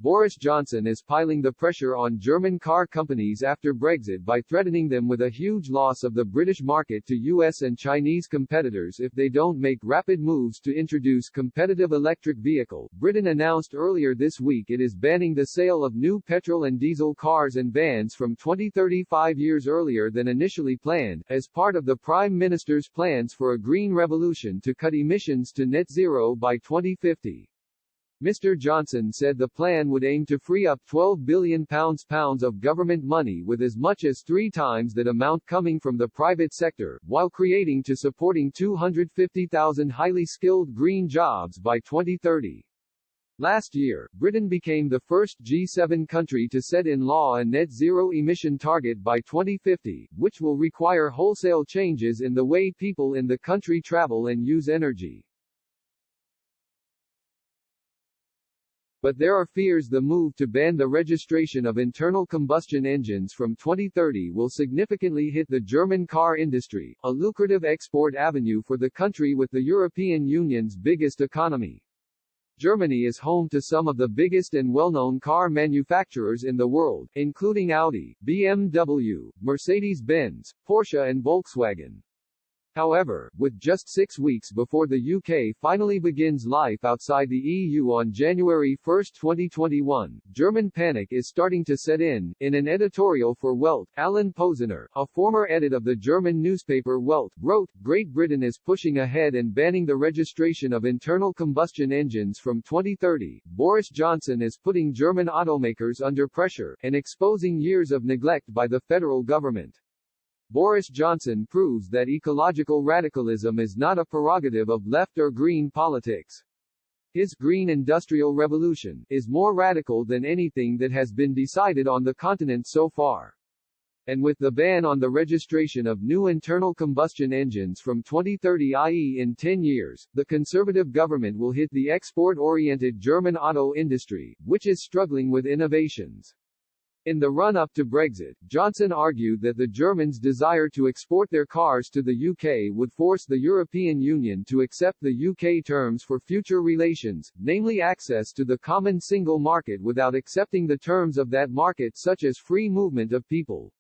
Boris Johnson is piling the pressure on German car companies after Brexit by threatening them with a huge loss of the British market to US and Chinese competitors if they don't make rapid moves to introduce competitive electric vehicle. Britain announced earlier this week it is banning the sale of new petrol and diesel cars and vans from 2035 years earlier than initially planned, as part of the Prime Minister's plans for a green revolution to cut emissions to net zero by 2050. Mr. Johnson said the plan would aim to free up £12 billion of government money, with as much as 3 times that amount coming from the private sector, while creating to supporting 250,000 highly skilled green jobs by 2030. Last year, Britain became the first G7 country to set in law a net zero emission target by 2050, which will require wholesale changes in the way people in the country travel and use energy. But there are fears the move to ban the registration of internal combustion engines from 2030 will significantly hit the German car industry, a lucrative export avenue for the country with the European Union's biggest economy. Germany is home to some of the biggest and well-known car manufacturers in the world, including Audi, BMW, Mercedes-Benz, Porsche and Volkswagen. However, with just 6 weeks before the UK finally begins life outside the EU on January 1, 2021, German panic is starting to set in. In an editorial for Welt, Alan Posener, a former edit of the German newspaper Welt, wrote, "Great Britain is pushing ahead and banning the registration of internal combustion engines from 2030. Boris Johnson is putting German automakers under pressure, and exposing years of neglect by the federal government." Boris Johnson proves that ecological radicalism is not a prerogative of left or green politics. His Green Industrial Revolution is more radical than anything that has been decided on the continent so far. And with the ban on the registration of new internal combustion engines from 2030, i.e. in 10 years, the Conservative government will hit the export-oriented German auto industry, which is struggling with innovations. In the run-up to Brexit, Johnson argued that the Germans' desire to export their cars to the UK would force the European Union to accept the UK terms for future relations, namely access to the common single market without accepting the terms of that market, such as free movement of people.